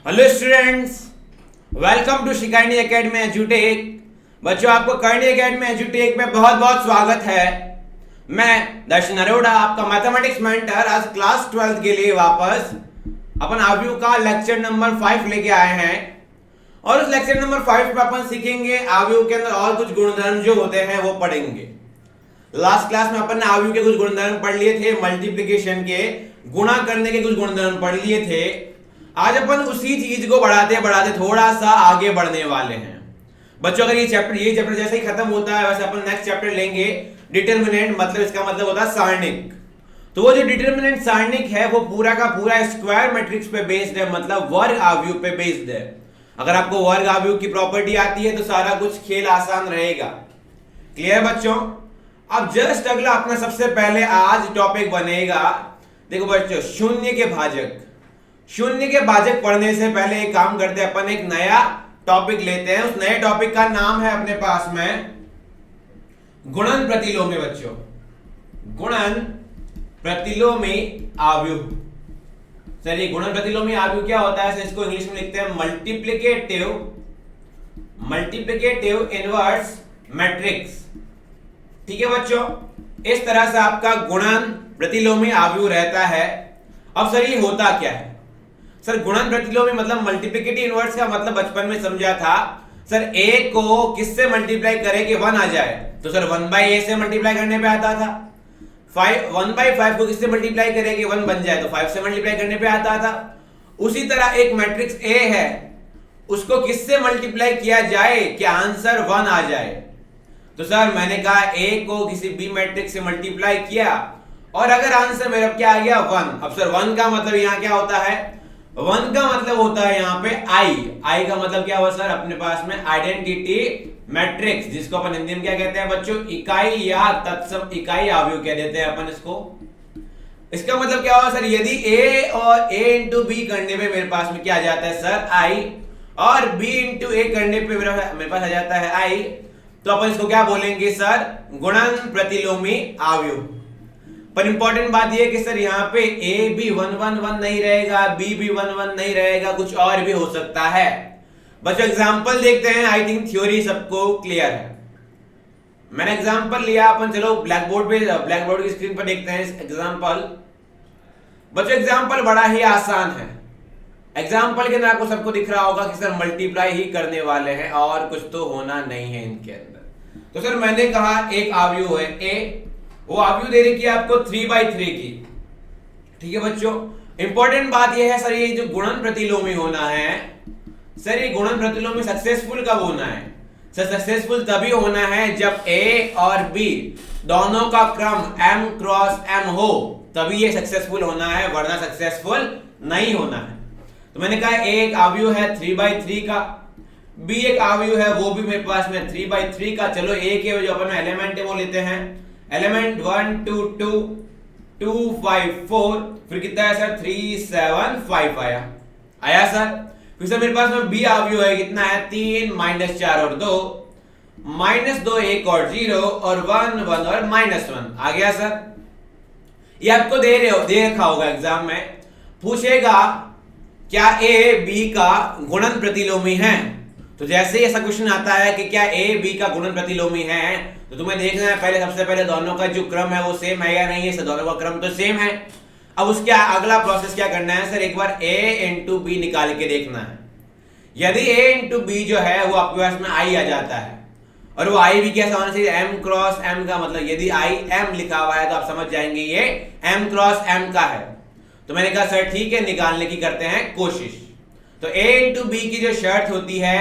Hello students, welcome to शिकायनी academy एजुटेक। बच्चों, आपको करनी एकेडमी एजुटेक में बहुत बहुत स्वागत है। मैं दर्शन अरोड़ा, आपका मैथमेटिक्स मेंटर, आज क्लास 12 के लिए वापस अपन आव्यू का लेक्चर नंबर 5 लेके आए हैं। और उस लेक्चर नंबर 5 में अपन सीखेंगे आव्यू के अंदर और कुछ गुणधर्म जो होते हैं वो पढ़ेंगे। लास्ट क्लास में अपन ने आव्यू के कुछ गुणधर्म पढ़ लिए थे, मल्टीप्लिकेशन के, गुणा करने के कुछ गुणधर्म पढ़ लिए थे। आज अपन उसी चीज को बढ़ाते बढ़ाते थोड़ा सा आगे बढ़ने वाले हैं। बच्चों, अगर ये चैप्टर जैसे ही खत्म होता है वैसे अपन नेक्स्ट चैप्टर लेंगे डिटरमिनेंट, मतलब इसका मतलब होता है सारणिक। तो वो जो डिटरमिनेंट सारणिक है वो पूरा का पूरा स्क्वायर मैट्रिक्स पे बेस्ड है, मतलब वर्ग आव्यूह पे बेस्ड है। अगर आपको वर्ग आव्यूह की प्रॉपर्टी आती है तो सारा कुछ खेल आसान रहेगा। क्लियर बच्चों? अब जस्ट अगला अपना सबसे पहले आज टॉपिक बनेगा, देखो बच्चों, शून्य के भाजक। शून्य के भाजक पढ़ने से पहले एक काम करते हैं, अपन एक नया टॉपिक लेते हैं। उस नए टॉपिक का नाम है अपने पास में गुणन प्रतिलोमी। बच्चों, गुणन प्रतिलोमी आव्यूह। चलिए, गुणन प्रतिलोमी आव्यूह क्या होता है, इसको इंग्लिश में लिखते हैं मल्टीप्लिकेटिव इनवर्स मैट्रिक्स। ठीक है बच्चों, इस तरह से आपका गुणन प्रतिलोमी आव्यूह रहता है। अब सर ये होता क्या है? सर, गुणन प्रतिलोमी मतलब मल्टीप्लिकेटिव इनवर्स का मतलब बचपन में समझा था सर, a को किससे मल्टीप्लाई करें कि 1 आ जाए, तो सर 1/a से मल्टीप्लाई करने पे आता था। 1/5 को किससे मल्टीप्लाई करें कि 1 बन जाए, तो 5 से मल्टीप्लाई करने पे आता था। उसी तरह एक मैट्रिक्स a है, उसको किससे मल्टीप्लाई किया जाए कि आंसर 1 आ जाए, तो सर मैंने कहा a को किसी b मैट्रिक्स से मल्टीप्लाई किया और अगर आंसर मेरा क्या आ गया 1। अब सर 1 का मतलब यहां क्या होता है? 1 का मतलब होता है यहाँ पे आई का मतलब क्या हुआ सर? अपने पास में आइडेंटिटी मैट्रिक्स, जिसको अपन हिंदी में क्या कहते हैं बच्चों? इकाई या तत्सम इकाई आव्यूह कह देते हैं अपन इसको। इसका मतलब क्या हुआ सर? यदि a और a इंटू बी करने पे मेरे पास में क्या आ जाता है सर? आई, और b इंटू a करने पे मेरे पास आ जाता है आई, तो अपन इसको क्या बोलेंगे सर? गुणन प्रतिलोमी आव्यूह। पर इंपॉर्टेंट बात यह है कि सर यहाँ पे a भी 1 1 1 नहीं रहेगा, b भी 1 1 नहीं रहेगा, कुछ और भी हो सकता है। बच्चों, एग्जांपल देखते हैं। आई थिंक थ्योरी सबको क्लियर है। मैंने एग्जांपल लिया, अपन चलो ब्लैक बोर्ड की स्क्रीन पर देखते हैं एग्जांपल। बच्चों, एग्जांपल बड़ा ही आसान है। एग्जांपल के अंदर आपको सबको दिख रहा होगा कि सर मल्टीप्लाई ही करने वाले हैं और कुछ तो होना नहीं है इनके अंदर। तो सर मैंने कहा एक आव्यूह है a, वो आव्यूह दे रखी है आपको 3/3 की। ठीक है बच्चों, इंपॉर्टेंट बात यह है सर, ये जो गुणन प्रतिलोमी होना है सर, ये गुणन प्रतिलोमी सक्सेसफुल कब होना है? सर सक्सेसफुल तभी होना है जब a और b दोनों का क्रम m क्रॉस m हो, तभी ये सक्सेसफुल होना है, वरना सक्सेसफुल नहीं होना है। तो मैंने कहा a एक आव्यूह है 3/3 का, b एक आव्यूह है वो भी मेरे पास में 3/3 का। चलो a के जो अपन एलिमेंट है वो लेते हैं। एलिमेंट 1 2 2 2 5 4, फिर कितना है सर? 3 7 5 आया सर। फिर सर मेरे पास में b आव्यूह है, कितना है? 3 -4 और 2, -2 1 और 0 और 1 1 और -1 आ गया सर। ये आपको दे रखा होगा एग्जाम में, पूछेगा क्या a b का गुणन प्रतिलोमी है। तो जैसे ही ऐसा क्वेश्चन आता है कि क्या a b का गुणन प्रतिलोमी है, तो तुम्हें देखना है पहले, सबसे पहले दोनों का जो क्रम है वो सेम है या नहीं है। सर दोनों का क्रम तो सेम है। अब उसके अगला प्रोसेस क्या करना है सर? एक बार a इंटू बी निकाल के देखना है। यदि a इंटू बी जो है वो आपके पास में i आ जाता है, और वो i भी कैसा होना चाहिए? m क्रॉस m का, मतलब यदि i m लिखा हुआ है तो आप समझ जाएंगे ये m क्रॉस m का है। तो मैंने कहा सर ठीक है, निकालने की करते हैं कोशिश। तो a इंटू बी की जो शर्त होती है,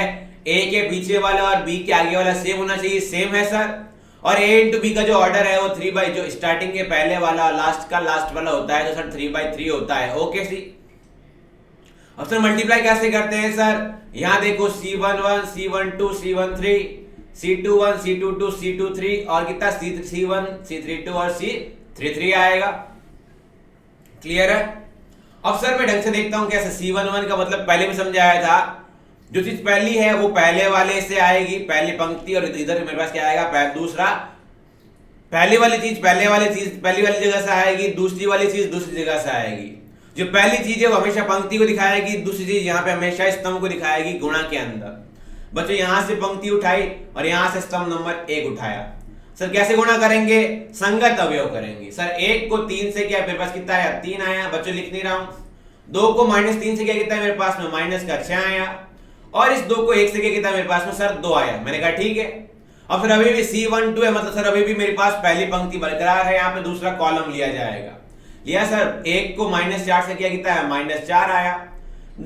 a के पीछे वाला और b के आगे वाला सेम होना चाहिए, सेम है सर। और a इंटू बी का जो ऑर्डर है वो 3 जो स्टार्टिंग के पहले वाला लास्ट का लास्ट वाला होता है, तो सर 3/3 होता है। ओके सी। अब सर मल्टीप्लाई कैसे करते हैं सर? यहां देखो C11 C12 C13 C21 C22 C23 और कितना? C31 C32 और C33 आएगा। क्लियर है? अब सर मैं ढंग से देखता हूं कैसे। C11 का मतलब पहले भी समझाया था, जो चीज पहली है वो पहले वाले से आएगी, पहली पंक्ति, और इधर मेरे पास क्या आएगा? दूसरा। पहली वाली चीज पहली वाली जगह से आएगी, दूसरी वाली चीज दूसरी जगह से आएगी। जो पहली चीज है वो हमेशा पंक्ति को दिखाएगी, दूसरी चीज यहाँ पे हमेशा स्तंभ को दिखाएगी गुणा के अंदर। बच्चों यहां से पंक्ति उठाई और यहां से स्तंभ नंबर 1 उठाया। सर कैसे गुणा करेंगे? संगत अवयव करेंगे। सर 1 को 3 से क्या मेरे पास कितना आया? 3 आया। बच्चों लिख नहीं रहा हूं। 2 को -3 से क्या कितना है मेरे पास में? माइनस का 6 आया। और इस 2 को 1 से क्या कितना मेरे पास में? सर 2 आया। मैंने कहा ठीक है। अब फिर अभी भी C12 है, मतलब सर अभी भी मेरे पास पहली पंक्ति बरकरार है, यहाँ पे दूसरा कॉलम लिया जाएगा। लिया सर। 1 को -4 से क्या कितना है? -4 आया।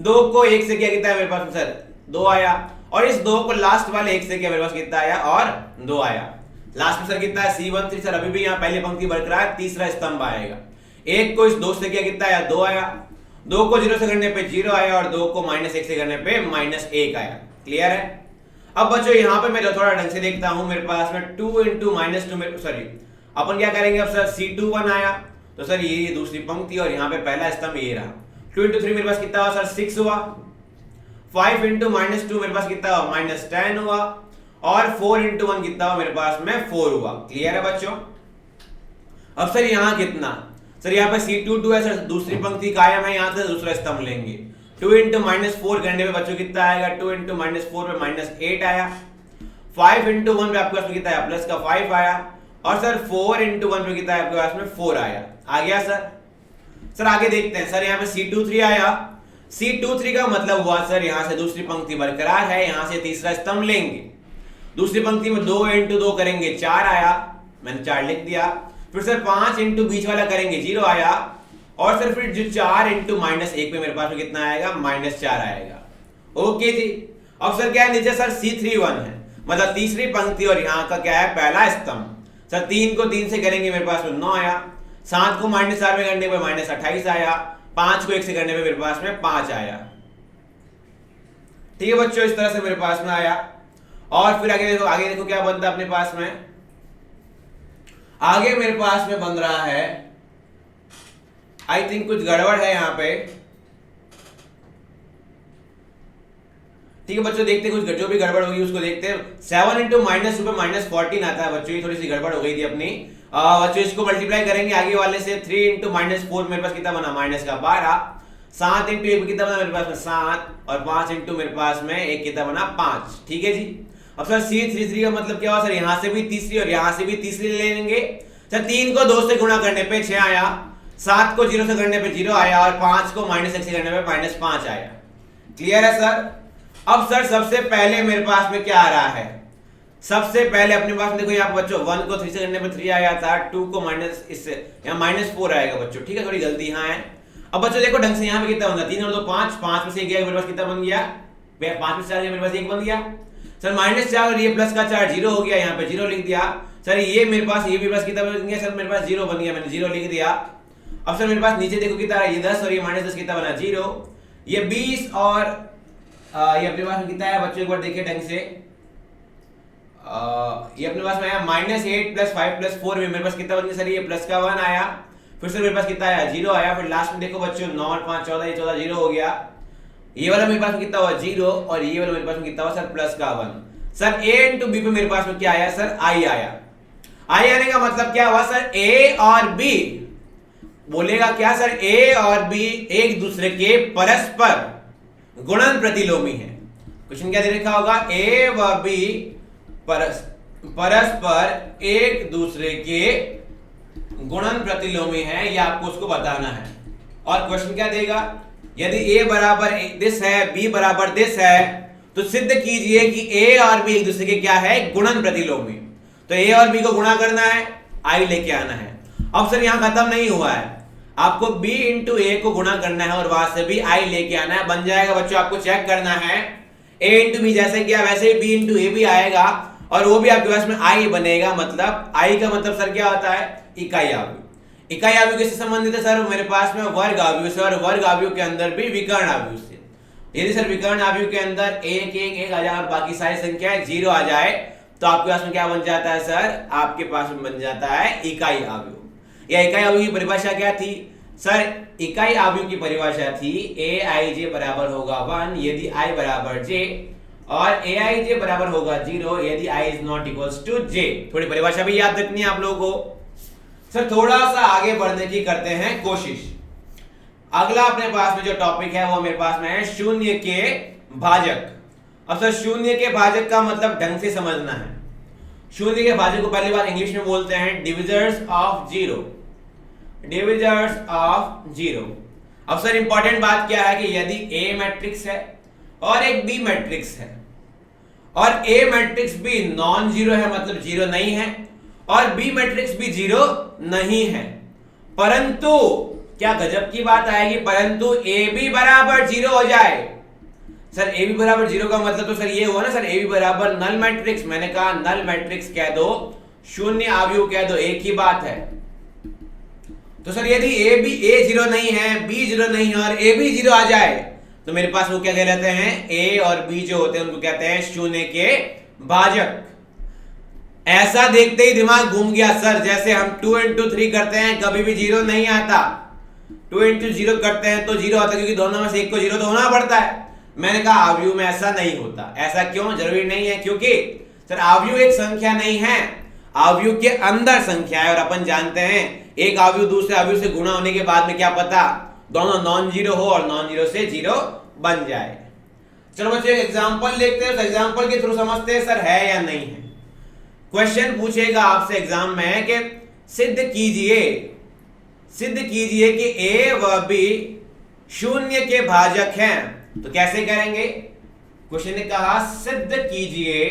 2 को 1 से क्या कितना है मेरे पास में? सर 2 आया। और इस 2 को लास्ट वाले 1 से क्या मेरे पास कितना आया? और 2 आया। लास्ट में सर कितना है? C13। सर अभी भी यहाँ पहली पंक्ति बरकरार, तीसरा स्तंभ आएगा। 1 को इस 2 से क्या कितना आया? 2 आया। 2 को 0 से करने पे 0 आया और 2 को -1 से करने पे -1 आया। क्लियर है? अब बच्चों यहाँ पे मैं थोड़ा ढंग से देखता हूं, मेरे पास में 2 × -2 सॉरी अपन क्या करेंगे अब? सर C21 आया तो सर ये दूसरी पंक्ति और यहाँ पे पहला स्तंभ ये रहा। 2 × 3 मेरे पास कितना हुआ? सर 6 हुआ। 5 × -2 मेरे पास कितना हुआ? -10 हुआ। और 4 × 1 कितना हुआ मेरे पास में? 4 हुआ। क्लियर है बच्चों? अब सर यहाँ कितना? सर यहाँ पे C22 है। सर दूसरी पंक्ति कायम है, यहाँ से दूसरा स्तंभ लेंगे। 2 × -4 करने पे बच्चों कितना आएगा? 2 × -4 पे -8 आया। 5 × 1 पे आपके पास में कितना आया? प्लस का 5 आया। और सर 4 × 1 पे कितना है आपके पास में? 4 आया। आ गया सर? सर आगे देखते हैं। सर यहाँ पे C23 आया। C23 का मतलब हुआ सर यहाँ से दूसरी पंक्ति बरकरार है, यहाँ से तीसरा स्तंभ लेंगे। दूसरी पंक्ति में 2 × 2 करेंगे 4 आया। मैंने 4 लिख दिया। फिर सर 5 × बीच वाला करेंगे 0 आया। और सर फिर जो 4 × -1 पे मेरे पास में कितना आएगा? -4 आएगा। ओके जी। अब सर क्या है? नीचे सर C31 है, मतलब तीसरी पंक्ति और यहाँ का क्या है? पहला स्तंभ। सर 3 को 3 से करेंगे मेरे पास में 9 आया। 7 को -4 में करने पे -28 आया। 5 को 1 से करने पे मेरे पास में 5 आया। ठीक है बच्चों, इस तरह से मेरे पास में आया। और फिर आगे देखो क्या बनता है अपने पास में। आगे मेरे पास में बन रहा है, आई थिंक कुछ गड़बड़ है यहाँ पे। ठीक है बच्चों, देखते कुछ जो भी गड़बड़ होगी उसको देखते हैं। 7 × -2 पे -14 आता है बच्चों, ये थोड़ी सी गड़बड़ हो गई थी अपनी। बच्चों इसको मल्टीप्लाई करेंगे आगे वाले से। 3 × -4 मेरे पास कितना बना? -12। 7 × 1 कितना बना मेरे पास में? 7। और 5 × मेरे पास में 1 कितना बना? 5। ठीक है जी। अब सर C33 का मतलब क्या हुआ? सर यहाँ से भी तीसरी और यहाँ से भी तीसरी ले लेंगे। सर 3 को 2 से गुणा करने पे 6 आया। 7 को 0 से करने पे 0 आया। और 5 को -1 से करने पे -5 आया। क्लियर है सर? अब सर सबसे पहले मेरे पास में क्या आ रहा है? सबसे पहले अपने पास में देखो यहाँ बच्चों 1 को 3 से करने पे 3 आया था। 2 को इससे यहाँ -4 आएगा बच्चों। ठीक है, थोड़ी गलती यहाँ है। अब बच्चों देखो ढंग से यहाँ पे कितना बनता? 3 और 2 5, 5 में से 1 गया मेरे पास कितना बन गया? 5 में से 4 मेरे पास 1 बन गया। सर -4 और ये प्लस का 4 0 हो गया, यहाँ पे 0 लिख दिया। सर ये मेरे पास ये भी प्लस कितना बन गया? सर मेरे पास 0 बन गया, मैंने 0 लिख दिया। अब सर मेरे पास नीचे देखो कितना ये 10 और ये -10 कितना बना? 0। ये 20 और ये अपने पास में कितना है बच्चों? एक बार देखिए ढंग से। ये अपने पास में आया -8 + 5 + 4 में मेरे पास कितना बन गया? सर ये प्लस का 1 आया। फिर सर मेरे पास कितना आया? 0 आया। फिर लास्ट में देखो बच्चों 9 और 5 14, ये 14 0 हो गया। ये वाला मेरे पास में कितना हुआ? 0। और ये वाला मेरे पास में कितना हुआ? सर प्लस का 1। सर A × B पे मेरे पास में क्या आया? सर I आया। I आने का मतलब क्या हुआ? सर A और B बोलेगा क्या? सर A और B एक दूसरे के परस्पर गुणन प्रतिलोमी है। क्वेश्चन क्या दे रखा होगा? A व B परस्पर एक दूसरे के गुणन प्रतिलोमी है, ये आपको उसको बताना है। और क्वेश्चन क्या देगा? यदि A बराबर दिस है, B बराबर दिस है, तो सिद्ध कीजिए कि A और B एक दूसरे के क्या है? गुणन प्रतिलोमी। तो A और B को गुणा करना है, I लेके आना है। अब सर यहां खत्म नहीं हुआ है, आपको B × A को गुणा करना है और वहां से भी I लेके आना है। बन जाएगा बच्चों, आपको चेक करना है। A × B जैसे किया वैसे ही B × A भी आएगा और वो भी आपके पास में I बनेगा। मतलब I का मतलब सर क्या होता है? इकाई आव्यूह। इकाई आव्यूह किससे संबंधित है? सर मेरे पास में वर्ग आव्यूह से, और वर्ग आव्यूह के अंदर भी विकर्ण आव्यूह से। यदि सर विकर्ण आव्यूह के अंदर 1 1 1 आ जाए और बाकी सारी संख्याएं 0 आ जाए तो आपके पास में क्या बन जाता है? सर आपके पास में बन जाता है इकाई आव्यूह। या इकाई आव्यूह की परिभाषा क्या थी? सर इकाई आव्यूह की परिभाषा थी Aij बराबर होगा 1 यदि I बराबर j, और Aij बराबर होगा 0 यदि I is not equals to j। थोड़ी परिभाषा भी याद रखनी है आप लोगों को। सर थोड़ा सा आगे बढ़ने की करते हैं कोशिश। अगला अपने पास में जो टॉपिक है वो मेरे पास में है शून्य के भाजक। अब सर शून्य के भाजक का मतलब ढंग से समझना है। शून्य के भाजक को पहली बार इंग्लिश में बोलते हैं divisors of zero, divisors of zero. अब सर इंपॉर्टेंट बात क्या है कि यदि ए मैट्रिक्स है और एक बी मैट्रिक्स है और ए मैट्रिक्स भी नॉन जीरो है मतलब जीरो नहीं है और बी मैट्रिक्स भी जीरो नहीं है, परंतु क्या गजब की बात आएगी, परंतु ए बी बराबर जीरो हो जाए। सर ए बी बराबर जीरो का मतलब तो सर ये हुआ ना सर, ए बी बराबर नल मैट्रिक्स। मैंने कहा नल मैट्रिक्स कह दो, शून्य आव्यूह कह दो, एक ही बात है। तो सर यदि ए जीरो नहीं है, बी जीरो नहीं है और ए बी जीरो आ जाए तो मेरे पास वो क्या कहलाते हैं, ए और बी जो होते हैं उनको कहते हैं शून्य के भाजक। ऐसा देखते ही दिमाग घूम गया सर, जैसे हम 2 into 3 करते हैं कभी भी जीरो नहीं आता, 2 into 0 करते हैं तो जीरो आता है, क्योंकि दोनों में से एक को जीरो तो होना पड़ता है। मैंने कहा आव्यूह में ऐसा नहीं होता। ऐसा क्यों? जरूरी नहीं है, क्योंकि सर आव्यूह एक संख्या नहीं है, आव्यूह के अंदर संख्या है और अपन जानते हैं एक आव्यूह दूसरे आव्यूह से गुणा होने के बाद में क्या पता दोनों नॉन जीरो हो और नॉन जीरो से जीरो बन जाए। चलो बच्चों एक एग्जांपल देखते हैं, उस एग्जांपल के थ्रू समझते हैं सर है या नहीं है। क्वेश्चन पूछेगा आपसे एग्जाम में कि सिद्ध कीजिए कि ए व बी शून्य के भाजक हैं। तो कैसे करेंगे? क्वेश्चन ने कहा सिद्ध कीजिए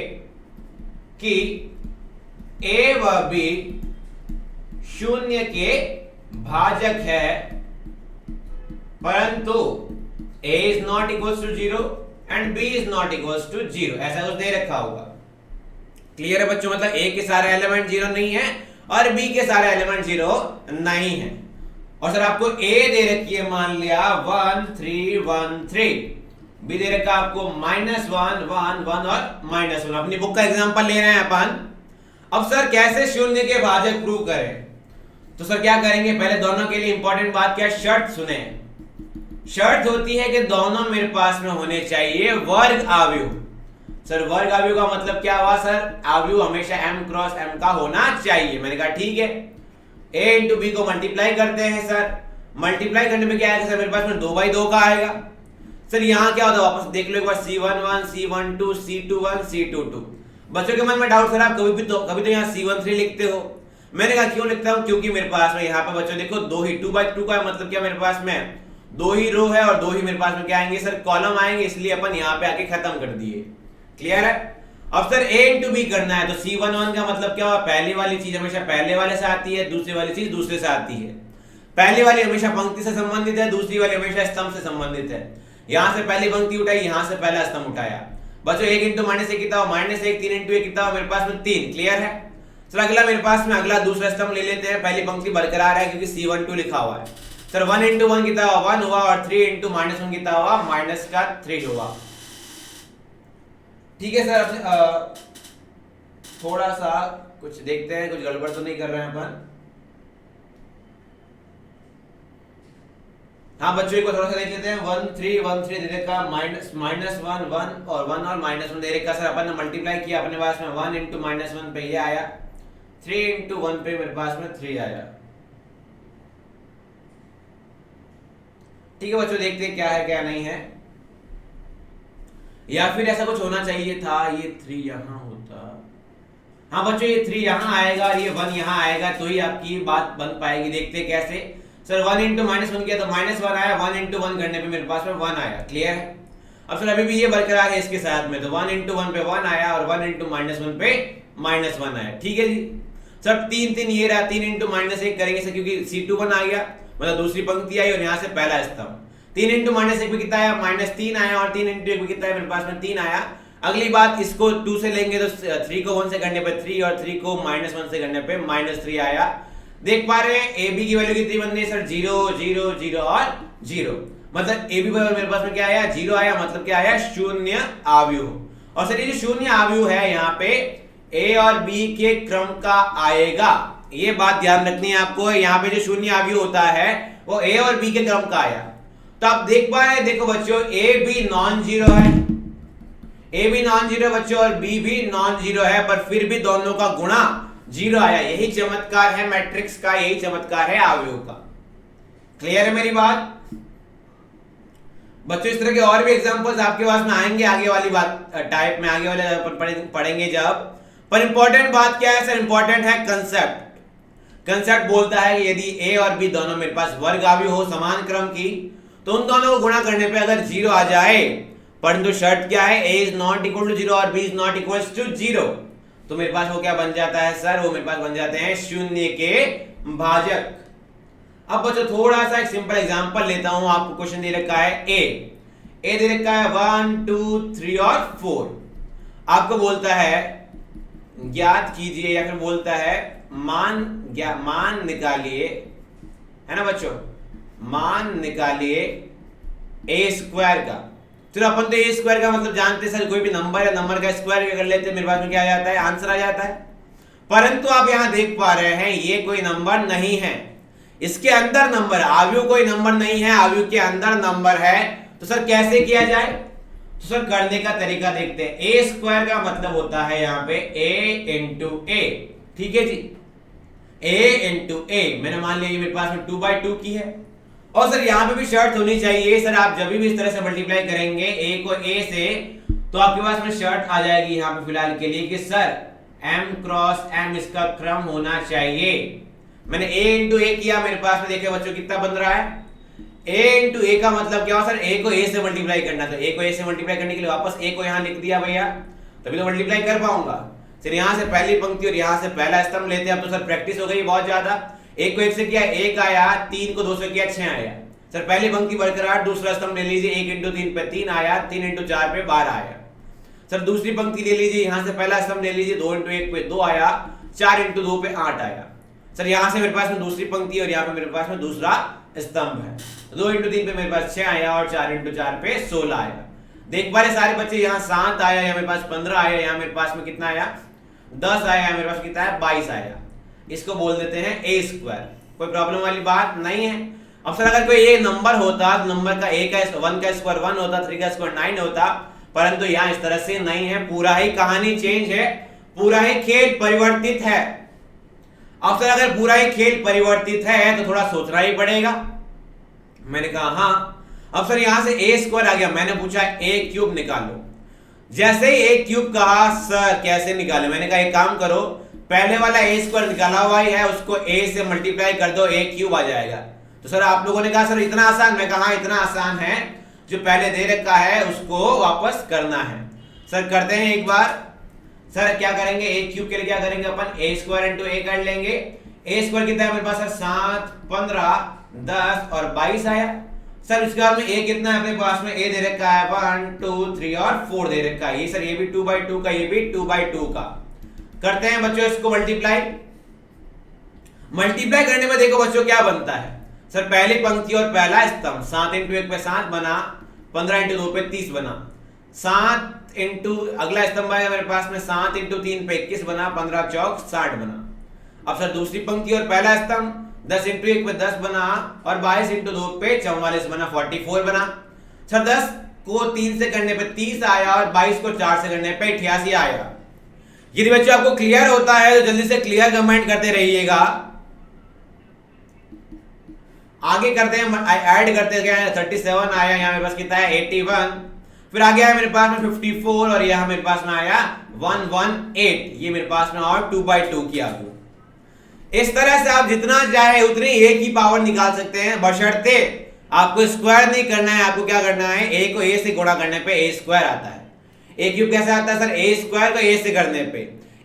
कि ए व बी शून्य के भाजक है, परंतु a is not equals to 0 and b is not equals to 0, ऐसा कुछ दे रखा होगा। क्लियर है बच्चों? मतलब a के सारे एलिमेंट जीरो नहीं है और b के सारे एलिमेंट जीरो नहीं है। और सर आपको a दे रखी है, मान लिया 1 3 1 3, b दे रखा आपको -1 1 1 और -1। अपनी बुक का एग्जांपल ले रहे हैं अपन। अब सर कैसे शून्य के भाजक प्रूव करें? तो सर क्या करेंगे, पहले दोनों के लिए इंपॉर्टेंट बात क्या, शर्त सुने। शर्त होती है कि दोनों मेरे पास में होने चाहिए वर्ग आव्यूह। सर वर्ग आव्यूह का मतलब क्या हुआ सर, आव्यूह हमेशा m क्रॉस m का होना चाहिए। मैंने कहा ठीक है, a इंटू बी को मल्टीप्लाई करते हैं सर, मल्टीप्लाई करने में क्या आएगा सर, मेरे पास में 2/2 का आएगा। सर यहाँ क्या होता है, वापस देख लो एक बार, C11 C12 C21 C22। बच्चों के मन में डाउट सर आप कभी तो यहाँ C13 लिखते हो। मैंने कहा क्यों लिखता हूँ, क्योंकि मेरे पास में यहाँ पे बच्चों देखो 2/2 का मतलब क्या, मेरे पास में 2 ही रो है और 2 ही मेरे पास में क्या आएंगे सर, कॉलम आएंगे, इसलिए अपन यहाँ पे आके खत्म कर दिए। क्लियर है? अब सर a इंटू बी करना है तो C11 का मतलब क्या हुआ, पहली वाली चीज हमेशा पहले वाले से आती है, दूसरी वाली चीज दूसरे से आती है। पहली वाली हमेशा पंक्ति से संबंधित है, दूसरी वाली हमेशा स्तंभ से संबंधित है। यहां से पहली पंक्ति उठाई, यहां से पहला स्तंभ उठाया। बच्चों 1 इंटू -1 कितना हुआ, -1, 3 इंटू 1 कितना हुआ, मेरे पास में 3। क्लियर है? सर अगला मेरे पास में अगला दूसरा स्तंभ ले लेते हैं, पहली पंक्ति बरकरार है क्योंकि C12 लिखा हुआ है। सर 1 इंटू 1 कितना हुआ, 1 हुआ और 3 इंटू -1 कितना हुआ, -3 हुआ। ठीक है सर, थोड़ा सा कुछ देखते हैं, कुछ गड़बड़ तो नहीं कर रहे हैं अपन। हाँ बच्चों को थोड़ा सा देख लेते हैं। 1 3 1 3 दे रखा, -1 1 और 1 और -1 दे रखा। सर अपन ने मल्टीप्लाई किया, अपने पास में 1 इंटू -1 पे ये आया, 3 इंटू 1 पे मेरे पास में 3 आया। ठीक है बच्चों, देखते हैं क्या है क्या नहीं है, या फिर ऐसा कुछ होना चाहिए था, ये 3 यहां होता। हाँ बच्चों ये 3 यहां आएगा और ये 1 यहां आएगा, तो ही आपकी बात बन पाएगी। देखते हैं कैसे। सर 1 इंटू -1 किया तो -1 आया, 1 इंटू 1 करने पे मेरे पास में 1 आया। क्लियर है? अब सर अभी भी ये बरकरार है इसके साथ में, तो 1 इंटू 1 पे 1 आया और 1 इंटू -1 पे -1 आया। ठीक है जी। सर 3 3 ये रहा, 3 इंटू -1 करेंगे सर, क्योंकि C21 आ गया, मतलब दूसरी पंक्ति आई और यहाँ से पहला स्तंभ। 3 इंटू -1 पे कितना आया, -3 आया और 3 इंटू 1 पे कितना है, मेरे पास में 3 आया। अगली बात, इसको 2 से लेंगे तो 3 को 1 से करने पे 3 और 3 को -1 से करने पे -3 आया। देख पा रहे हैं ए बी की वैल्यू कितनी बन गई सर, 0 0 0 और 0। मतलब ए बी बराबर मेरे पास में क्या आया, 0 आया, मतलब क्या आया, शून्य आव्यूह। और सर ये जो शून्य आव्यूह है यहाँ पे ए और बी के क्रम का आएगा, ये बात ध्यान रखनी है आपको। यहाँ पे जो शून्य आव्यूह होता है वो ए और बी के क्रम का आया। तो आप देख पा रहे हैं, देखो बच्चों ए बी नॉन जीरो है, ए भी नॉन जीरो बच्चों और बी भी नॉन जीरो है, पर फिर भी दोनों का गुणा 0 आया। यही चमत्कार है मैट्रिक्स का, यही चमत्कार है आव्यूह का। क्लियर है मेरी बात? बच्चों इस तरह के और भी एग्जांपल्स आपके पास में आएंगे आगे वाली बात टाइप में, आगे वाले पढ़ेंगे जब। पर इंपॉर्टेंट बात क्या है सर? इंपॉर्टेंट है कंसेप्ट। कंसेप्ट बोलता है कि यदि ए और बी दोनों मेरे पास वर्ग आव्यूह हो समान क्रम की, तो उन दोनों को गुणा करने पे अगर जीरो आ जाए, परंतु शर्त क्या है? A is not equal to zero और B is not equal to zero, तो मेरे पास वो क्या बन जाता है सर? वो मेरे पास बन जाते हैं शून्य के भाजक। अब बच्चों थोड़ा सा एक सिंपल एग्जांपल लेता हूं। आपको क्वेश्चन दे रखा है ए दे रखा है 1 2 3 और 4। आपको बोलता है ज्ञात कीजिए, या फिर बोलता है मान निकालिए, है ना बच्चों, मान निकालिए ए स्क्वायर का। तो अपन तो ए स्क्वायर का मतलब जानते सर, कोई भी नंबर है, नंबर का स्क्वायर कर लेते, मेरे पास में क्या आ जाता है? आंसर आ जाता है। परंतु आप यहां देख पा रहे हैं ये कोई नंबर नहीं है, इसके अंदर नंबर, आव्यूह कोई नंबर नहीं है, आव्यूह के अंदर नंबर है। तो सर कैसे किया जाए? तो सर करने का तरीका देखते हैं। ए स्क्वायर का मतलब होता है यहां पे a इंटू ए, ठीक है जी, a इंटू ए। मैंने मान लिया मेरे पास में 2/2 की है, और सर यहां पे भी शर्त होनी चाहिए सर, आप जब भी इस तरह से मल्टीप्लाई करेंगे a को a से, तो आपके पास में शर्त आ जाएगी यहां पे फिलहाल के लिए कि सर m क्रॉस m इसका क्रम होना चाहिए। मैंने a इंटू ए किया, मेरे पास में देखे बच्चों कितना बन रहा है? a इंटू ए का मतलब क्या हो सर? a को a से मल्टीप्लाई करना, तो a को a से मल्टीप्लाई करने के लिए वापस a को यहां लिख दिया भैया, तभी तो मल्टीप्लाई कर पाऊंगा। सर यहां से पहली पंक्ति और यहां से पहला स्तंभ लेते हैं। अब तो सर प्रैक्टिस हो गई बहुत ज्यादा। एक को 1 से किया 1 आया, 3 को 2 से किया 6 आया। सर पहली पंक्ति बरकरार, दूसरा स्तंभ ले लीजिए, 1 इंटू 3 पे 3 आया, 3 इंटू 4 पे 12 आया। सर दूसरी पंक्ति ले लीजिए, यहां से पहला स्तंभ ले लीजिए, 2 इंटू 1 पे 2 आया, 4 इंटू 2 पे 8 आया। सर यहां से मेरे पास में दूसरी पंक्ति और यहां पे मेरे पास में दूसरा स्तंभ है, 2 इंटू 3 पे मेरे पास 6 आया और 4 इंटू 4 पे 16 आया। देख पा रहे सारे बच्चे, यहाँ 7 आया, यहाँ मेरे पास 15 आया, यहाँ मेरे पास में कितना आया? 10 आया, मेरे पास कितना है? 22 आया। इसको बोल देते हैं ए स्क्वायर, कोई प्रॉब्लम वाली बात नहीं है। अब सर अगर कोई ये नंबर होता, तो नंबर का 1 का स्क्वायर 1 होता, 3 का स्क्वायर 9 होता, परंतु यहाँ इस तरह से नहीं है। पूरा ही कहानी चेंज है, पूरा ही खेल परिवर्तित है। अब सर अगर पूरा ही खेल परिवर्तित है तो थोड़ा सोचना ही पड़ेगा। मैंने कहा हाँ। अब सर यहां से ए स्क्वायर आ गया, मैंने पूछा ए क्यूब निकालो। जैसे ही ए क्यूब कहा सर कैसे निकाले, मैंने कहा एक काम करो, पहले वाला ए स्क्वायर निकाला हुआ ही है, उसको ए से मल्टीप्लाई कर दो, ए क्यूब आ जाएगा। तो सर आप लोगों ने कहा सर इतना आसान, मैं कहा इतना आसान है, जो पहले दे रखा है उसको वापस करना है। सर करते हैं एक बार। सर क्या करेंगे? ए क्यूब के लिए क्या करेंगे अपन? ए स्क्वायर इंटू ए कर लेंगे। ए स्क्वायर कितना है मेरे पास? सर 7 15 10 और 22 आया। सर इसके बाद में ए कितना है अपने पास में? ए दे रखा है 1 2 3 और 4 दे रखा है। ये सर ये भी 2/2 का, ये भी 2/2 का। करते हैं बच्चों इसको मल्टीप्लाई। मल्टीप्लाई करने में देखो बच्चों क्या बनता है। सर पहली पंक्ति और पहला स्तंभ, 7 इंटू 1 पे 7 बना, 15 इंटू 2 पे 30 बना, 7 इंटू अगला स्तंभ आएगा मेरे पास में 7 इंटू 3 पे 21 बना, 15 चौक 60 बना। अब सर दूसरी पंक्ति और पहला स्तंभ 10 इंटू 1 पे 10 बना और 22 इंटू 2 पे 44 बना, 44 बना। सर 10 को 3 से करने पे 30 आया और 22 को 4 से करने पे 88 आया। यदि बच्चों आपको क्लियर होता है तो जल्दी से क्लियर कमेंट करते रहिएगा। आगे करते हैं, ऐड करते गए, 37 आया, यहाँ मेरे पास कितना है? 81। फिर आगे आया मेरे पास में 54 और यहाँ मेरे पास में आया 118। ये मेरे पास में और 2/2 किया। इस तरह से आप जितना चाहे उतनी ए की पावर निकाल सकते हैं, बशर्ते आपको स्क्वायर नहीं करना है। आपको क्या करना है? ए को ए से गुणा करने पे ए स्क्वायर आता है। ए क्यूब कैसे आता है सर? ए स्क्वायर को ए से करने पे।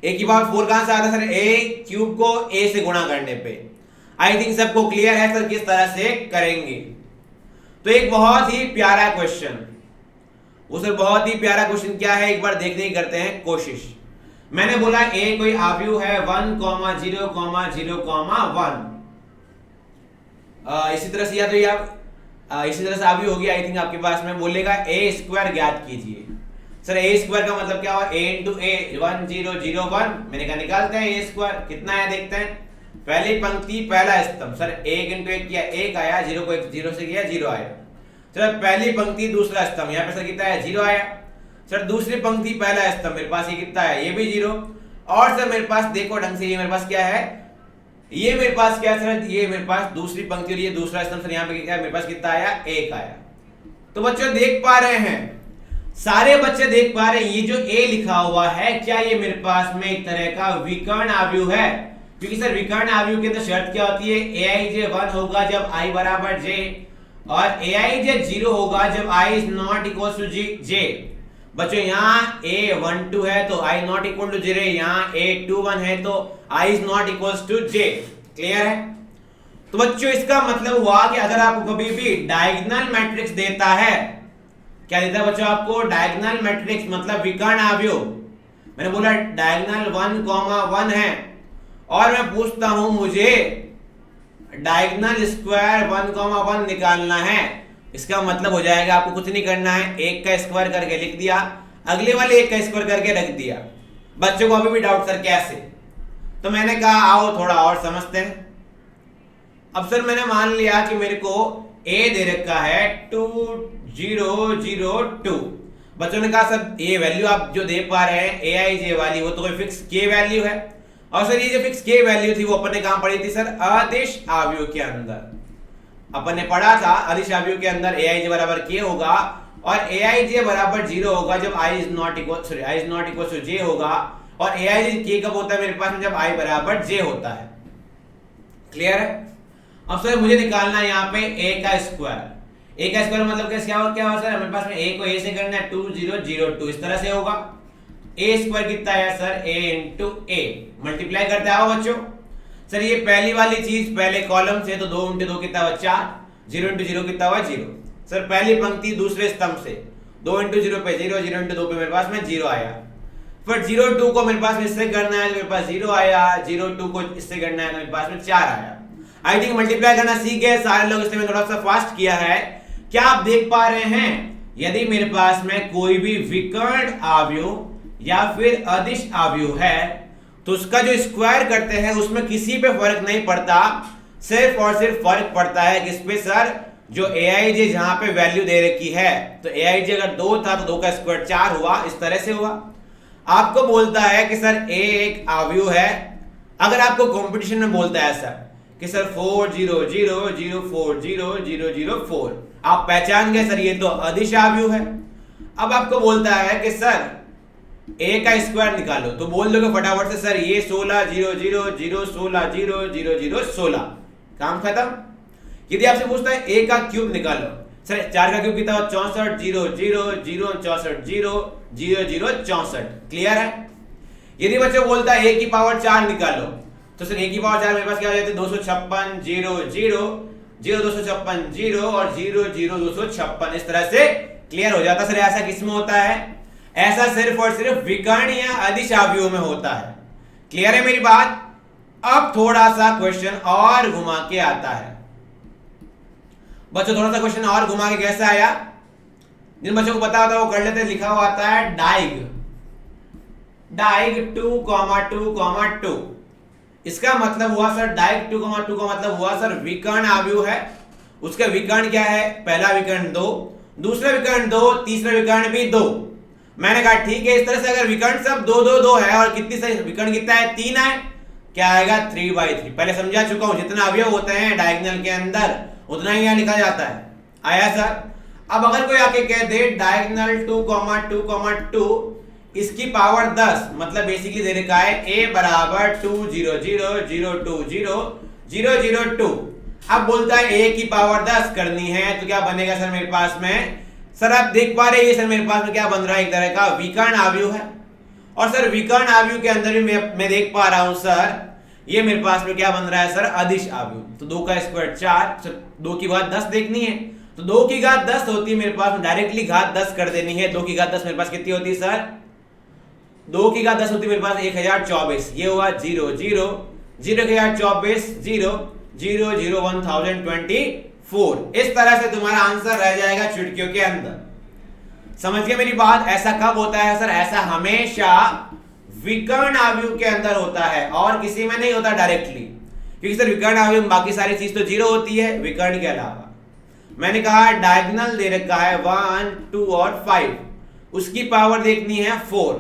ए की पावर 4 कहां से आता है सर? ए क्यूब को ए से गुणा करने पे। आई थिंक सबको क्लियर है सर किस तरह से करेंगे। तो एक बहुत ही प्यारा क्वेश्चन, वो सर बहुत ही प्यारा क्वेश्चन क्या है, एक बार देखने की करते हैं कोशिश। मैंने बोला ए कोई आव्यूह है 1, 0, 0, 1। इसी तरह से या तो इसी तरह से आव्यूह होगी। आई थिंक आपके पास में बोलेगा ए स्क्वायर ज्ञात कीजिए। सर ए स्क्वायर का मतलब क्या हुआ? ए इंटू ए 1 0 0 1। मैंने कहा निकालते हैं ए स्क्वायर कितना है, देखते हैं। पहली पंक्ति पहला स्तंभ, सर 1 इंटू 1 किया 1 आया, 0 को 0 से किया 0 आया। सर पहली पंक्ति दूसरा स्तंभ, यहाँ पे सर कितना है? 0 आया। सर दूसरी पंक्ति पहला स्तंभ, मेरे पास ये कितना है? ये भी 0। और सर मेरे पास देखो ढंग से, ये मेरे पास क्या है? ये मेरे पास क्या है सर? ये मेरे पास दूसरी पंक्ति और ये दूसरा स्तंभ। सर यहाँ पे क्या है? मेरे पास कितना आया? 1 आया। तो बच्चों देख पा रहे हैं, सारे बच्चे देख पा रहे हैं, ये जो ए लिखा हुआ है क्या ये मेरे पास में एक तरह का विकर्ण आव्यूह है? क्योंकि सर विकर्ण आव्यूह के अंदर शर्त क्या होती है, aij 1 होगा जब i बराबर j, और aij 0 होगा जब i is not equal to j। बच्चों यहाँ a12 है तो i not equal to j, यहाँ a21 है तो i is not equal to j। Clear है? तो बच्चों इसका मतलब हुआ कि अगर आपको कभी भी डायगोनल मैट्रिक्स देता है, क्या देता है बच्चों आपको? डायगोनल मैट्रिक्स मतलब विकर्ण आव्यूह। मैंने बोला डायगोनल 1,1 है और मैं पूछता हूं मुझे डायगोनल स्क्वायर 1,1 निकालना है, इसका मतलब हो जाएगा आपको कुछ नहीं करना है, एक का स्क्वायर करके लिख दिया, अगले वाले एक का स्क्वायर करके रख दिया। बच्चों को अभी भी डाउट सर कैसे? तो मैंने कहा आओ थोड़ा और समझते हैं। अब सर मैंने मान लिया कि मेरे को a दे रखा है 2002। बच्चों ने कहा सर ये वैल्यू आप जो दे पा रहे हैं aij वाली वो तो कोई फिक्स k वैल्यू है, और सर ये जो फिक्स k वैल्यू थी वो अपन ने कहां पढ़ी थी सर? अदिश आव्यूह के अंदर अपन ने पढ़ा था। अदिश आव्यूह के अंदर aij बराबर k होगा और aij बराबर 0 होगा जब i is not equal to j होगा, और aij k कब होता है मेरे पास में? जब i बराबर j होता है। क्लियर है? अब सर मुझे निकालना है यहाँ पे a का स्क्वायर। a का स्क्वायर मतलब क्या होगा सर? मेरे पास में a को a से करना है 2002, इस तरह से होगा। a स्क्वायर कितना है sir? a into a, multiply करते आओ बच्चों। सर ये पहली वाली चीज पहले कॉलम से, तो 2 इंटू 2 कितना हुआ 4, 0 इंटू 0 कितना हुआ 0। सर पहली पंक्ति दूसरे स्तंभ से 2 इंटू 0 पे 0, 0 इंटू 2 पे मेरे पास में 0 आया। फिर 0,2 को मेरे पास में इससे करना है तो मेरे पास 0 आया, 0,2 को इससे करना है तो मेरे पास में 4 आया। आई थिंक मल्टीप्लाई करना सीख गए सारे लोग, इसलिए मैंने थोड़ा सा फास्ट किया है। क्या आप देख पा रहे हैं? यदि मेरे पास में कोई भी विकर्ण आव्यूह या फिर अदिश आव्यूह है तो उसका जो स्क्वायर करते हैं उसमें किसी पे फर्क नहीं पड़ता, सिर्फ और सिर्फ फर्क पड़ता है किस पे सर? जो aij जहां पे वैल्यू दे रखी है, तो aij अगर 2 था तो 2 का स्क्वायर 4 हुआ, इस तरह से हुआ। आपको बोलता है कि सर a एक आव्यूह है, अगर आपको कंपटीशन में बोलता है ऐसा कि सर 4,0,0,0,4,0,0,0,4, आप पहचान गए सर ये तो अदिश आव्यूह है। अब आपको बोलता है कि सर a का स्क्वायर निकालो, तो बोल दोगे फटाफट से सर ये 16,0,0,0,16,0,0,0,16, काम खत्म। यदि आपसे पूछता है a का क्यूब निकालो, सर 4 का क्यूब कितना हो? 64,0,0,0,0,0,0,0,64। क्लियर है? यदि बच्चों बोलता है a की पावर 4 निकालो, तो सर a की पावर 4 मेरे पास क्या हो जाती है? 256, 0, 0, 0, 256, 0 और 0, 0, 256, इस तरह से क्लियर हो जाता। सर ऐसा किसमें होता है? ऐसा सिर्फ और सिर्फ विकर्ण या अदिश आव्यूह में होता है। क्लियर है मेरी बात? अब थोड़ा सा क्वेश्चन और घुमा के आता है बच्चों, थोड़ा सा क्वेश्चन और घुमा के कैसे आया? जिन बच्चों को पता होता है वो कर लेते। लिखा हुआ आता है डाइग 2,2,2। इसका मतलब हुआ सर डाइग 2,2 का मतलब हुआ सर विकर्ण आव्यूह है। उसका विकर्ण क्या है? पहला विकर्ण 2, दूसरा विकर्ण 2, तीसरा विकर्ण भी 2। मैंने कहा ठीक है, इस तरह से अगर विकर्ण सब 2, 2, 2 है और कितनी सही विकर्ण कितना है? 3 है, क्या आएगा? 3/3। पहले समझा चुका हूं, जितना अवयव होते हैं डायगोनल के अंदर उतना ही यहां लिखा जाता है। आया सर? अब अगर कोई आके कह दे डायगोनल 2,2,2 इसकी पावर 10, मतलब बेसिकली दे रखा है a बराबर 2,0,0,0,2,0,0,0,2। अब बोलता है a की पावर 10 करनी है तो क्या बनेगा सर मेरे पास में? सर आप देख पा रहे हैं सर मेरे पास में क्या बन रहा है? एक तरह का विकर्ण आव्यूह है। और सर विकर्ण आव्यूह के अंदर भी मैं देख पा रहा हूं सर ये मेरे पास में क्या बन रहा है सर? अदिश आव्यूह। तो 2 का स्क्वायर 4, सर 2 की घात 10 देखनी है तो 2 की घात 10 होती है मेरे पास में, डायरेक्टली घात 10 कर देनी है। 2 की घात 10 मेरे पास कितनी होती है सर? 2 की घात 10 होती है मेरे पास 1024। ये हुआ 0, 0, 0 की घात 24, 0, 0, 0, 1024। इस तरह से तुम्हारा आंसर रह जाएगा चुटकियों के अंदर। समझ गए मेरी बात? ऐसा कब होता है सर? ऐसा हमेशा विकर्ण आव्यूह के अंदर होता है और किसी में नहीं होता डायरेक्टली, क्योंकि सर विकर्ण आव्यूह में बाकी सारी चीज तो 0 होती है विकर्ण के अलावा। मैंने कहा डायगोनल दे रखा है 1, 2 और 5, उसकी पावर देखनी है 4।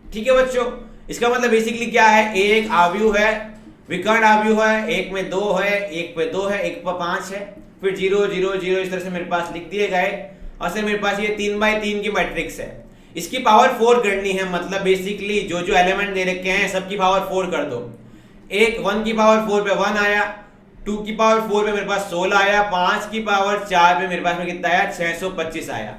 ठीक है बच्चों, इसका मतलब बेसिकली क्या है? एक आव्यूह है, विकर्ण आव्यूह है, एक में 2 है, एक पे 2 है, एक पे 5 है, फिर 0, 0, 0 इस तरह से मेरे पास लिख दिए गए। और सर मेरे पास ये 3x3 की मैट्रिक्स है, इसकी पावर 4 करनी है, मतलब बेसिकली जो जो एलिमेंट दे रखे हैं सबकी पावर 4 कर दो। एक 1 की पावर 4 पे 1 आया, 2 की पावर 4 पे मेरे पास 16 आया, 5 की पावर 4 पे मेरे पास में कितना आया 625 आया।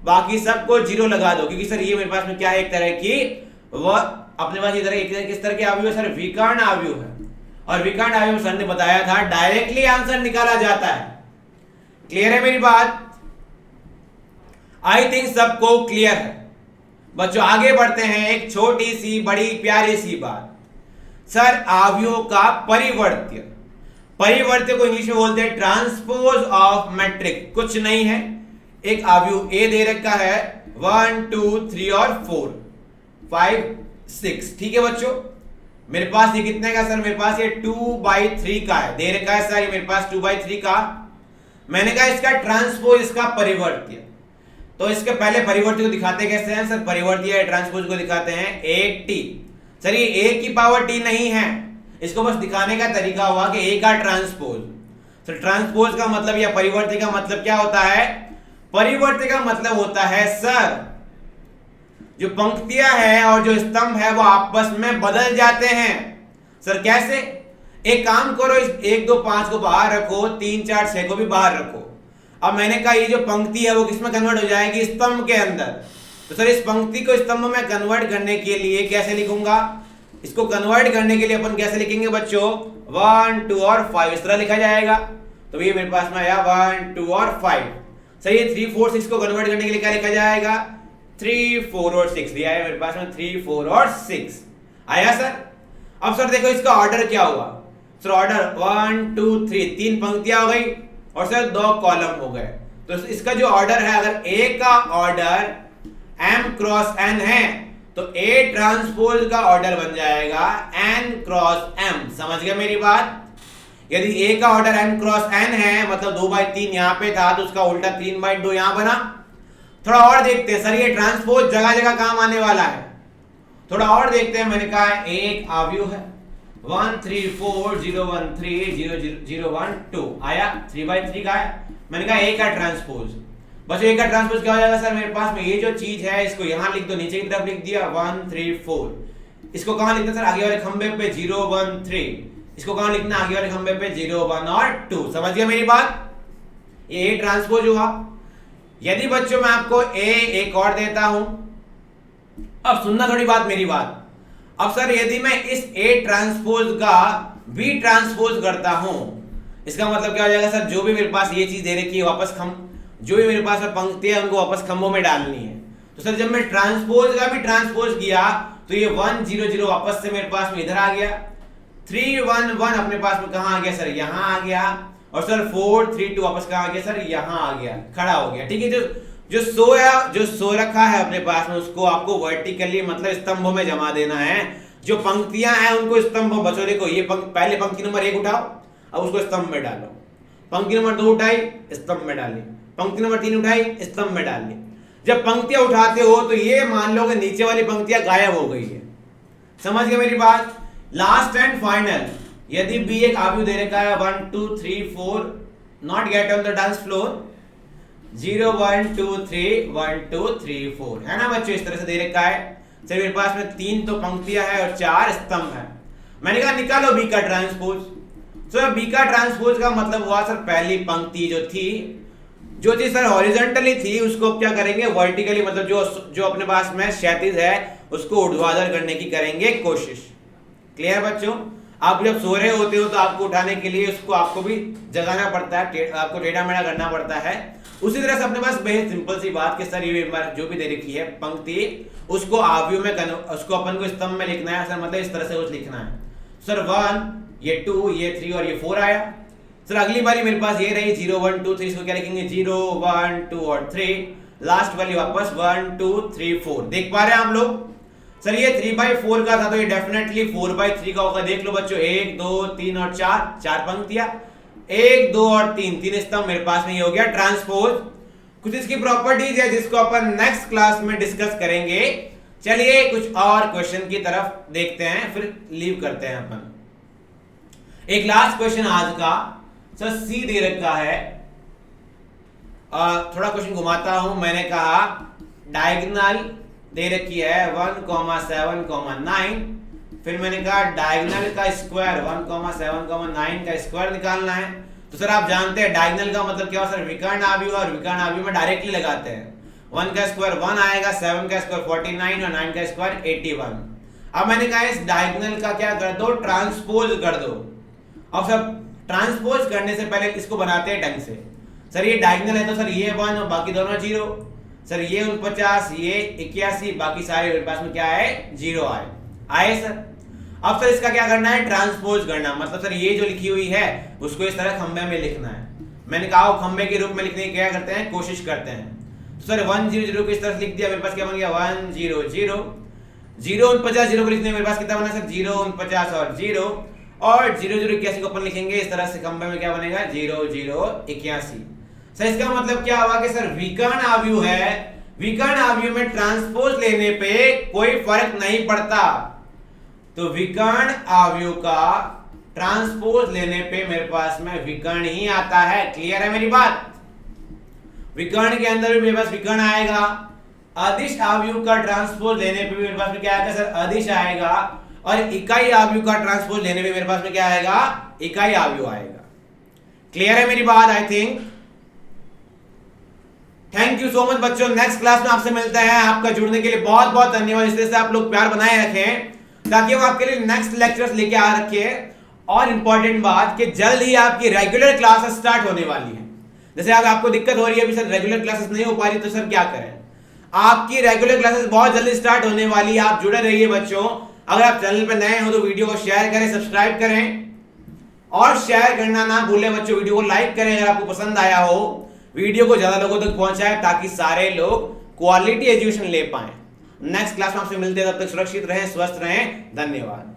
बाकी सबको 0 लगा दो, क्योंकि सर ये मेरे पास में क्या है, एक तरह की वह अपने पास इधर एक किस तरह के आव्यूह सर, विकर्ण आव्यूह है। और विकर्ण आव्यूह सर ने बताया था डायरेक्टली आंसर निकाला जाता है। क्लियर है मेरी बात? आई थिंक सबको क्लियर है बच्चों। आगे बढ़ते हैं, एक छोटी सी बड़ी प्यारी सी बात, सर आव्यूह का परिवर्त्य। परिवर्त्य को इंग्लिश में बोलते हैं ट्रांसपोज ऑफ मैट्रिक्स। कुछ नहीं है, एक आव्यूह ए दे रखा है 1 2 3 और 4 5 6, ठीक है बच्चों। मेरे पास ये कितने का सर, मेरे पास ये 2/3 का है, दे रखा है सर ये मेरे पास 2/3 का। मैंने कहा इसका ट्रांसपोज, इसका परिवर्त्य। तो इसके पहले परिवर्त्य को दिखाते कैसे हैं सर, परिवर्त्य या ट्रांसपोज को दिखाते हैं 8t। सर ये a की पावर t नहीं है, इसको बस दिखाने का तरीका हुआ कि a का ट्रांसपोज। सर ट्रांसपोज का मतलब या परिवर्त्य का मतलब क्या होता है? परिवर्त्य का मतलब होता है सर जो पंक्तियां हैं और जो स्तंभ है वो आपस में बदल जाते हैं। सर कैसे? एक काम करो, इस 1 2 5 को बाहर रखो, 3 4 6 को भी बाहर रखो। अब मैंने कहा ये जो पंक्ति है वो किसमें कन्वर्ट हो जाएगी? स्तंभ के अंदर। तो सर इस पंक्ति को स्तंभ में कन्वर्ट करने के लिए कैसे लिखूंगा? इसको कन्वर्ट करने के लिए अपन कैसे लिखेंगे बच्चों? 1 2 और 5 इस तरह लिखा जाएगा। तो ये मेरे पास में आया 1 2 और 5। सर ये 3 4 6 को कन्वर्ट करने के लिए क्या लिखा जाएगा? 3 4 और 6 दिया है मेरे पास में, 3 4 और 6 आया सर। अब सर देखो इसका ऑर्डर क्या हुआ। सर ऑर्डर 1 2 3, 3 पंक्तियां हो गई और सर 2 कॉलम हो गए। तो इसका जो ऑर्डर है, अगर A का ऑर्डर m क्रॉस n है तो A ट्रांसपोज का ऑर्डर बन जाएगा n क्रॉस m। समझ गए मेरी बात? यदि A का ऑर्डर n क्रॉस n है, मतलब 2/3 यहां पे था तो उसका उल्टा 3/2 यहां बना। थोड़ा और देखते हैं, सर ये ट्रांसपोज जगह जगह काम आने वाला है। थोड़ा और देखते हैं, मैंने कहा एक आव्यूह है 1 3 4 0 1 3 0 0 1 2 आया, 3/3 का है। मैंने कहा A का ट्रांसपोज। बस A का ट्रांसपोज क्या हो जाएगा सर, मेरे पास में ये जो चीज है इसको यहां लिख दो, नीचे की तरफ लिख दिया 1 3 4। इसको कहां लिखना सर? आगे वाले खंबे पे 0 1 3। इसको कहां लिखना? आगे वाले खंबे पे 0 1 और 2। समझ गए मेरी बात? ये A ट्रांसपोज हुआ। यदि बच्चों मैं आपको A एक और देता हूं, अब सुनना थोड़ी बात मेरी बात। अब सर यदि मैं इस A ट्रांसपोज का B ट्रांसपोज करता हूं, इसका मतलब क्या हो जाएगा सर? जो भी मेरे पास ये चीज दे रखी है वापस जो भी मेरे पास पंक्तियां है उनको वापस खंभों में डालनी है। तो सर जब मैं ट्रांसपोज का भी ट्रांसपोज किया तो ये 1 0 0 वापस से मेरे पास में इधर आ गया, 3 1 1 अपने पास में कहां आ गया सर? यहां आ गया। और सर 4 3 2 वापस कहां आ गया सर? यहां आ गया, खड़ा हो गया। ठीक है, जो सो रखा है अपने पास में उसको आपको वर्टिकली मतलब स्तंभों में जमा देना है। जो पंक्तियां हैं उनको स्तंभों, बच्चों देखो ये पहले पंक्ति नंबर 1 उठाओ, अब उसको स्तंभ में डालो। पंक्ति नंबर 2 उठाई, स्तंभ में डाली। पंक्ति नंबर 3 उठाई, स्तंभ में डाली। जब पंक्तियां उठाते हो तो ये मान लो कि नीचे वाली पंक्तियां गायब हो गई है। समझ गए मेरी बात? लास्ट एंड फाइनल, यदि B एक आव्यूह दे रखा है 1 2 3 4, not get on the dance floor, 0 1 2 3 1 2 3 4, है ना बच्चों? इस तरह से दे रखा है। सर मेरे पास में 3 तो पंक्तियां है और 4 स्तंभ है। मैंने कहा निकालो B का ट्रांसपोज। सर B का ट्रांसपोज का मतलब हुआ सर पहली पंक्ति जो थी सर हॉरिजॉन्टली थी, उसको क्या करेंगे? वर्टिकली, मतलब जो अपने पास में क्षैतिज है उसको ऊर्ध्वाधर करने की करेंगे कोशिश। क्लियर बच्चों? आप जब सो रहे होते हो तो आपको उठाने के लिए उसको आपको भी जगाना पड़ता है, आपको टेढ़ा मेढ़ा करना पड़ता है। उसी तरह से अपने पास बेहद सिंपल सी बात कि सर ये जो भी दे रखी है पंक्ति, उसको आव्यूह में उसको अपन को स्तंभ में लिखना है सर, मतलब इस तरह से कुछ लिखना है। सर 1 ये 2 ये 3 और ये 4 आया। सर अगली बारी मेरे पास ये रही 0 1 2 3, इसको क्या लिखेंगे? 0 1 2 और 3। लास्ट वाली वापस 1 2 3 4। देख पा रहे हैं आप लोग? सर ये 3/4 का था तो ये डेफिनेटली 4/3 का होगा। देख लो बच्चों, 1 2 3 और 4 पंक्तियां, 1 2 और 3 स्तंभ मेरे पास में। ये हो गया ट्रांसपोज। कुछ इसकी प्रॉपर्टीज है जिसको अपन नेक्स्ट क्लास में डिस्कस करेंगे। चलिए कुछ और क्वेश्चन की तरफ देखते हैं, फिर लीव करते हैं अपन। एक लास्ट क्वेश्चन आज का, सर C दे रखा है थोड़ा क्वेश्चन घुमाता हूं। मैंने कहा डायगोनल दे रखी है 1,7,9, फिर मैंने कहा डायगोनल का स्क्वायर 1,7,9 का स्क्वायर निकालना है। तो सर आप जानते हैं डायगोनल का मतलब क्या होता है सर, विकर्ण आव्यूह, और विकर्ण आव्यूह में डायरेक्टली लगाते हैं। 1 का स्क्वायर 1 आएगा, 7 का स्क्वायर 49 और 9 का स्क्वायर 81। अब मैंने कहा इस डायगोनल का क्या कर दो, ट्रांसपोज कर दो। अब सब ट्रांसपोज करने से पहले इसको बनाते हैं ढंग से। सर ये डायगोनल है तो सर ये 1 और बाकी दोनों 0, सर ये 49, ये 81, बाकी सारे मेरे पास में क्या है 0 आए सर। अब सर इसका क्या करना है, ट्रांसपोज करना, मतलब सर ये जो लिखी हुई है उसको इस तरह खंबे में लिखना है। मैंने कहा खंबे के रूप में लिखने की क्या करते हैं, कोशिश करते हैं। तो सर 1 0 0 को इस तरह लिख दिया, मेरे पास क्या बन गया 1 0 0 0 49 0 को लिखने मेरे पास कितना बना सर 0 49 और 0 और 0 0 81 को अपन लिखेंगे इस तरह से, खंबे में क्या बनेगा 0 0 81। सर इसका मतलब क्या हुआ कि सर विकर्ण आव्यूह है, विकर्ण आव्यूह में ट्रांसपोज लेने पे कोई फर्क नहीं पड़ता। तो विकर्ण आव्यूह का ट्रांसपोज लेने पे मेरे पास में विकर्ण ही आता है। क्लियर है मेरी बात? विकर्ण के अंदर भी मेरे पास विकर्ण आएगा। अदिश आव्यूह का ट्रांसपोज लेने पे भी मेरे पास में क्या आएगा सर, अदिश आएगा। और इकाई आव्यूह का ट्रांसपोज लेने पे मेरे पास में क्या आएगा, इकाई आव्यूह आएगा। क्लियर है मेरी बात? I think. Thank you so much बच्चों, नेक्स्ट क्लास में आपसे मिलते हैं। आपका जुड़ने के लिए बहुत बहुत धन्यवाद। इस तरह से आप लोग प्यार बनाए रखें ताकि हम आपके लिए नेक्स्ट लेक्चर्स लेके आ रखे। और इंपॉर्टेंट बात कि जल्द ही आपकी रेगुलर क्लासेस स्टार्ट होने वाली है। जैसे अगर आपको दिक्कत हो रही है अभी सर रेगुलर क्लासेस नहीं हो पा रही, तो सर क्या करें, आपकी रेगुलर क्लासेस बहुत जल्दी स्टार्ट होने वाली है। आप जुड़े रहिए बच्चों। अगर आप चैनल पर नए हो तो वीडियो को शेयर करें, सब्सक्राइब करें और शेयर करना ना भूलें बच्चों। वीडियो को लाइक करें अगर आपको पसंद आया हो, वीडियो को ज्यादा लोगों तक पहुंचाएं ताकि सारे लोग क्वालिटी एजुकेशन ले पाएं। नेक्स्ट क्लास में आपसे मिलते हैं, तब तक सुरक्षित रहें, स्वस्थ रहें। धन्यवाद।